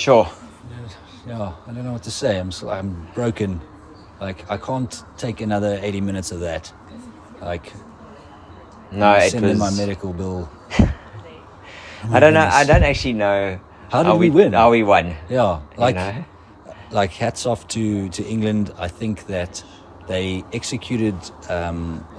Sure. Yeah, I don't know what to say. I'm broken. Like, I can't take another 80 minutes of that. Like, No, it send in my was. medical bill. I don't know. I don't actually know. How did we win? How we won. Yeah, like, You know? like hats off to England. I think that they executed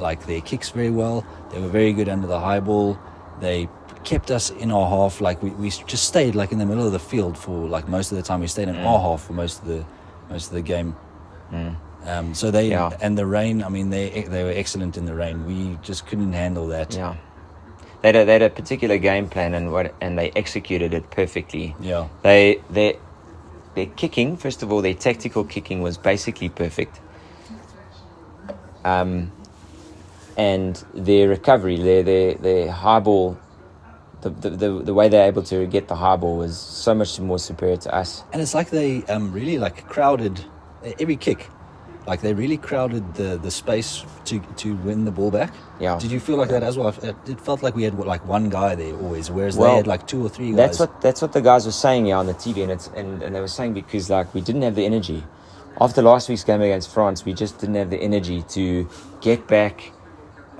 like their kicks very well. They were very good under the high ball. They kept us in our half. Like we just stayed like in the middle of the field for like most of the time. We stayed in our half for most of the game. So they and the rain. I mean, they were excellent in the rain. We just couldn't handle that. Yeah. They had a particular game plan and they executed it perfectly. Yeah. Their kicking, first of all, their tactical kicking was basically perfect. And their recovery, their high ball, the way they're able to get the high ball was so much more superior to us. And it's like they really like crowded every kick. Like they really crowded the space to win the ball back. Yeah. Did you feel like that as well? It felt like we had like one guy there always, whereas they had like two or three guys. That's what the guys were saying on the TV, and they were saying because like we didn't have the energy. After last week's game against France, we just didn't have the energy to get back,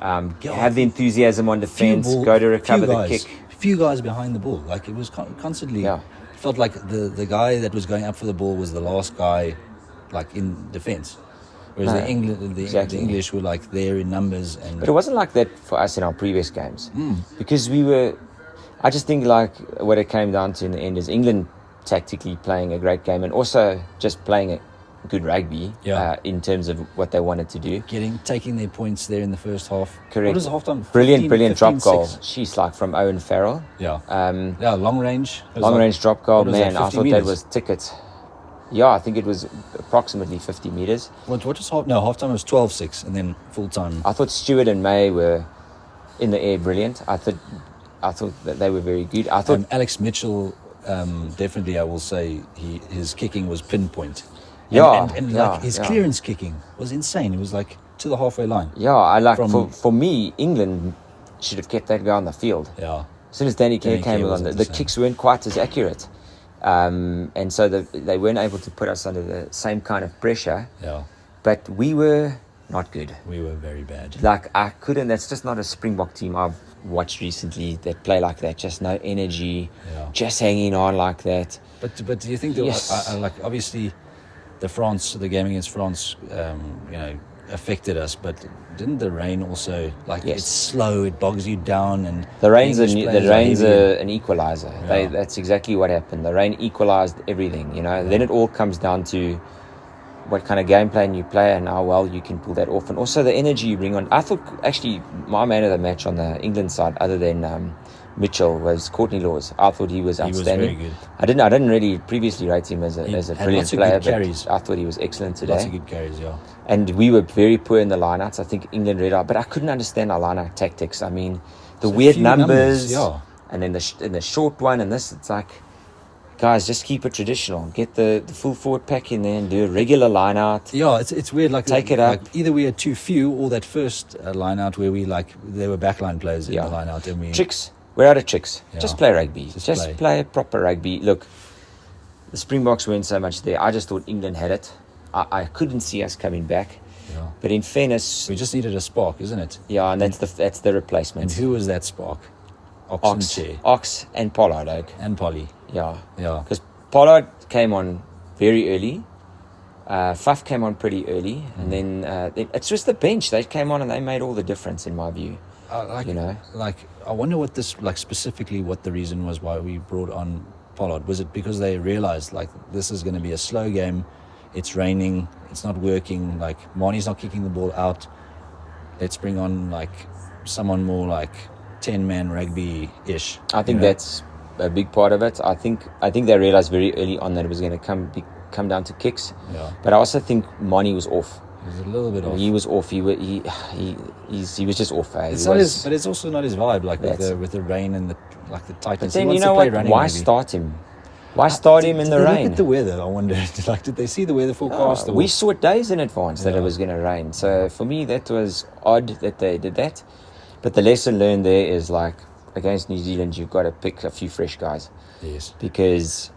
have the enthusiasm on defense, go to recover the kick. Few guys behind the ball. Like it was constantly. Yeah. It felt like the guy that was going up for the ball was the last guy, like in defense. Whereas the English were like there in numbers. But it wasn't like that for us in our previous games. Because I just think like what it came down to in the end is England tactically playing a great game and also just playing a good rugby in terms of what they wanted to do. Taking their points there in the first half. Correct. What was the half time? Brilliant drop goal. She's like from Owen Farrell. Yeah. Long range. Long range drop goal. Man, that, I thought meters? that was ticket. Yeah, I think it was approximately 50 meters. What was half? No, half time was 12-6 and then full time. I thought Stewart and May were in the air brilliant. I thought that they were very good. I thought Alex Mitchell, definitely, I will say his kicking was pinpoint. His clearance kicking was insane. It was like to the halfway line. Yeah, I like for me, England should have kept that guy on the field. Yeah. As soon as Danny Kerr came along, the kicks weren't quite as accurate. And so they weren't able to put us under the same kind of pressure. Yeah. But we were not good. We were very bad. Like that's just not a Springbok team I've watched recently that play like that. Just no energy, just hanging on like that. But do you think that like obviously the game against France, affected us, but didn't the rain also it's slow, it bogs you down, and the rain's an equalizer. Yeah. That's exactly what happened. The rain equalized everything, Then it all comes down to what kind of game plan you play and how well you can pull that off, and also the energy you bring on. I thought actually my man of the match on the England side, other than Mitchell, was Courtney Laws. I thought he was outstanding. He was very good. I didn't really previously rate him as a brilliant player, but I thought he was excellent today. Lots of good carries, yeah. And we were very poor in the lineouts. I think England read out, but I couldn't understand our lineout tactics. I mean, the weird numbers, and then the short one, and this. It's like, guys, just keep it traditional. Get the full forward pack in there and do a regular lineout. Yeah, it's weird. Like take it up. Like either we had too few, or that first lineout where there were backline players in the lineout, and tricks. We're out of tricks. Yeah. Just play rugby. Just play proper rugby. Look, the Springboks weren't so much there. I just thought England had it. I couldn't see us coming back. Yeah. But in fairness, we just needed a spark, isn't it? Yeah, and that's the replacement. And who was that spark? Ox and Pollard. And Polly. Yeah. Yeah. Because Pollard came on very early. Faf came on pretty early, and then it's just the bench. They came on and they made all the difference in my view. I wonder what specifically what the reason was why we brought on Pollard. Was it because they realized like this is going to be a slow game, it's raining, it's not working, like Marnie's not kicking the ball out, let's bring on like someone more like 10-man rugby-ish? I think that's a big part of it. I think they realized very early on that it was going to come down to kicks. Yeah. But I also think Marnie was off. He was a little bit off. He was off. He was just off. But it's also not his vibe. Like with the rain and the tightness. But then you know what? Why start him? Why start him in the rain? Look at the weather. I wonder. Did they see the weather forecast? We saw it days in advance that it was going to rain. So for me, that was odd that they did that. But the lesson learned there is like against New Zealand, you've got to pick a few fresh guys. Yes. Because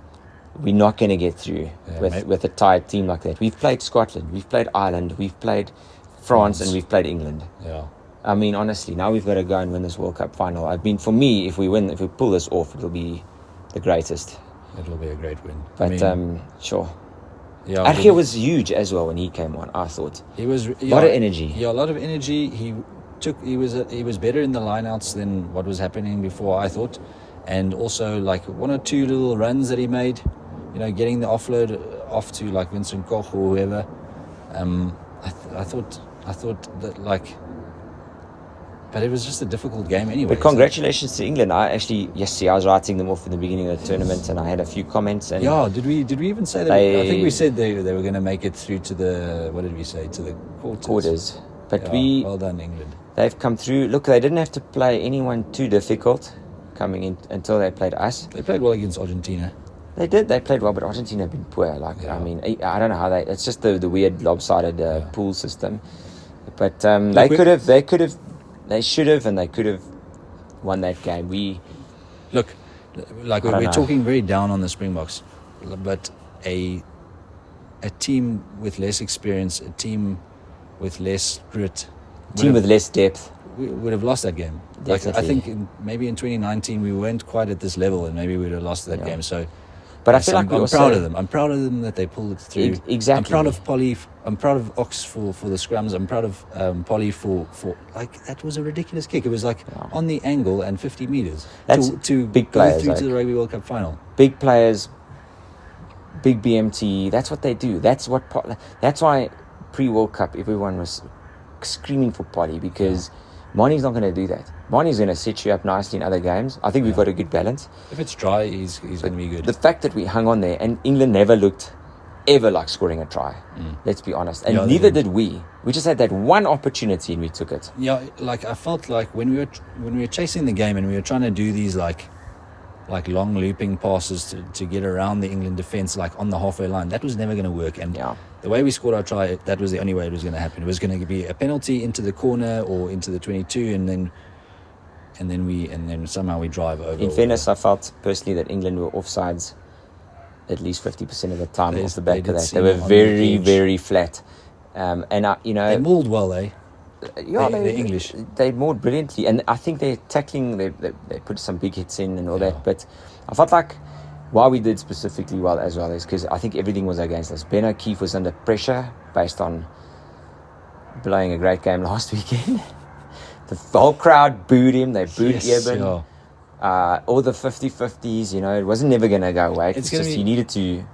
we're not going to get through with a tired team like that. We've played Scotland, we've played Ireland, we've played France, and we've played England. Yeah. I mean, honestly, now we've got to go and win this World Cup final. I mean, for me, if we pull this off, it'll be the greatest. It'll be a great win. But sure. Yeah, Archie was huge as well when he came on. I thought he was a lot of energy. Yeah, a lot of energy. He was better in the lineouts than what was happening before, I thought, and also like one or two little runs that he made, getting the offload off to like Vincent Koch or whoever. I thought that like. But it was just a difficult game anyway. But congratulations to England. I was writing them off in the beginning of the tournament, and I had a few comments. And did we even say that? I think we said they were going to make it through to the, what did we say, to the quarters. But well done, England. They've come through. Look, they didn't have to play anyone too difficult coming in until they played us. They played well against Argentina. They did. They played well, but Argentina have been poor. I mean, I don't know how it's just the weird lopsided pool system. But they should have, and they could have won that game. We're talking very down on the Springboks, but a team with less experience, a team with less grit, with less depth, we would have lost that game. Definitely. I think maybe in 2019 we weren't quite at this level, and maybe we would have lost that game. So. But I feel like I'm proud of them. I'm proud of them that they pulled it through. Exactly. I'm proud of Polly. I'm proud of Ox for the scrums. I'm proud of Polly for like that was a ridiculous kick. It was like on the angle and 50 meters. That's to big go players through to the Rugby World Cup final. Big players, big BMT. That's what they do. That's why pre-World Cup everyone was screaming for Polly because Mani's not going to do that. Mani's going to set you up nicely in other games. I think we've got a good balance. If it's dry, he's going to be good. The fact that we hung on there, and England never looked ever like scoring a try. Let's be honest. And neither did we. We just had that one opportunity and we took it. Yeah, like I felt like when we were chasing the game and we were trying to do these like long looping passes to get around the England defence, like on the halfway line, that was never going to work. And the way we scored our try, that was the only way it was going to happen. It was going to be a penalty into the corner or into the 22, and then somehow we drive over. In fairness, I felt personally that England were offsides at least 50% of the time off the back of that. They were very, very flat. They mauled well, eh? The English. They mauled brilliantly, and I think they're tackling. They put some big hits in and all that. But I felt like why we did specifically well as well is because I think everything was against us. Ben O'Keefe was under pressure based on blowing a great game last weekend. The whole crowd booed him. They booed Eben. All the 50-50s, it wasn't never going to go away. It's just he needed to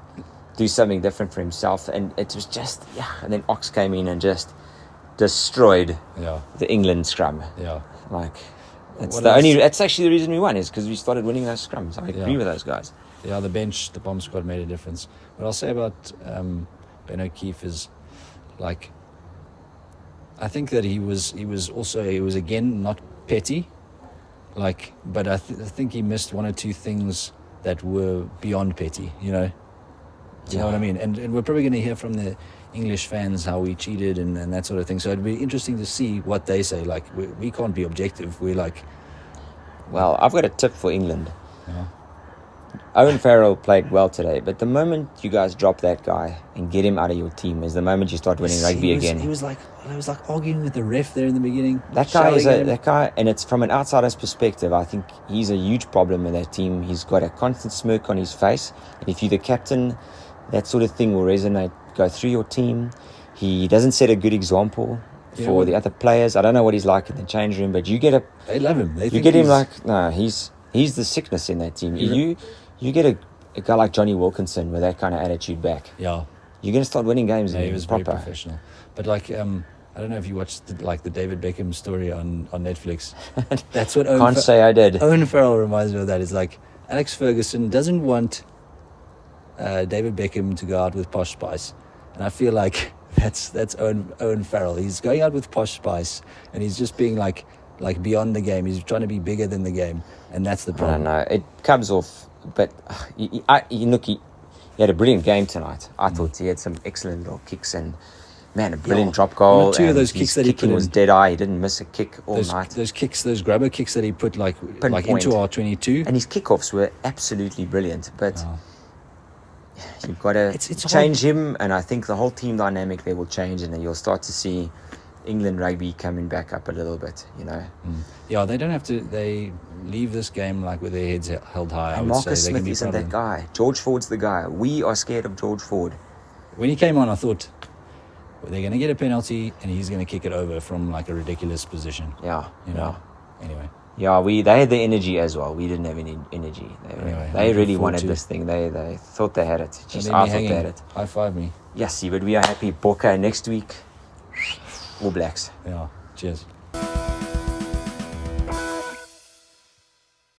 do something different for himself. And it was just, And then Ox came in and just destroyed the England scrum. Yeah. That's actually the reason we won is because we started winning those scrums. I agree with those guys. Yeah, the bomb squad made a difference. What I'll say about Ben O'Keefe is, like, I think that he was again not petty, like, but I think he missed one or two things that were beyond petty. You know what I mean? And we're probably going to hear from the English fans how we cheated and that sort of thing. So it'd be interesting to see what they say. Like, we can't be objective. We're like, well, I've got a tip for England. Yeah. Owen Farrell played well today, but the moment you guys drop that guy and get him out of your team is the moment you start winning rugby again. He was like arguing with the ref there in the beginning. That guy, and it's from an outsider's perspective. I think he's a huge problem in that team. He's got a constant smirk on his face, and if you're the captain, that sort of thing will resonate, go through your team. He doesn't set a good example for the other players. I don't know what he's like in the change room, but they love him. He's the sickness in that team. You get a guy like Johnny Wilkinson with that kind of attitude back. Yeah, you're going to start winning games. Yeah, he was proper. Very professional. But I don't know if you watched the David Beckham story on Netflix. That's what Can't say I did. Owen Farrell reminds me of that. It's like Alex Ferguson doesn't want David Beckham to go out with Posh Spice, and I feel like that's Owen Farrell. He's going out with Posh Spice, and he's just being like beyond the game. He's trying to be bigger than the game, and that's the problem. I don't know. It comes off, but he had a brilliant game tonight. I thought he had some excellent little kicks and, man, a brilliant drop goal. Two of those kicks that he put in was dead eye. He didn't miss a kick all night. Those grabber kicks that he put into our 22, and his kickoffs were absolutely brilliant. But You've got to It's change him, and I think the whole team dynamic there will change, and then you'll start to see England rugby coming back up a little bit, you know. Yeah, they don't have to. They leave this game like with their heads held high. I And would Marcus say they Smith can be isn't proud of that them. guy. George Ford's the guy. We are scared of George Ford. When he came on, I thought they're going to get a penalty and he's going to kick it over from like a ridiculous position. Yeah, You know. Anyway. Yeah, they had the energy as well. We didn't have any energy. Anyway, They really looking forward wanted to- this thing. They thought they had it. Don't Just leave I me thought they hanging. had it. High five me. Yes, but we are happy. Bokke next week. All Blacks. Yeah. Cheers.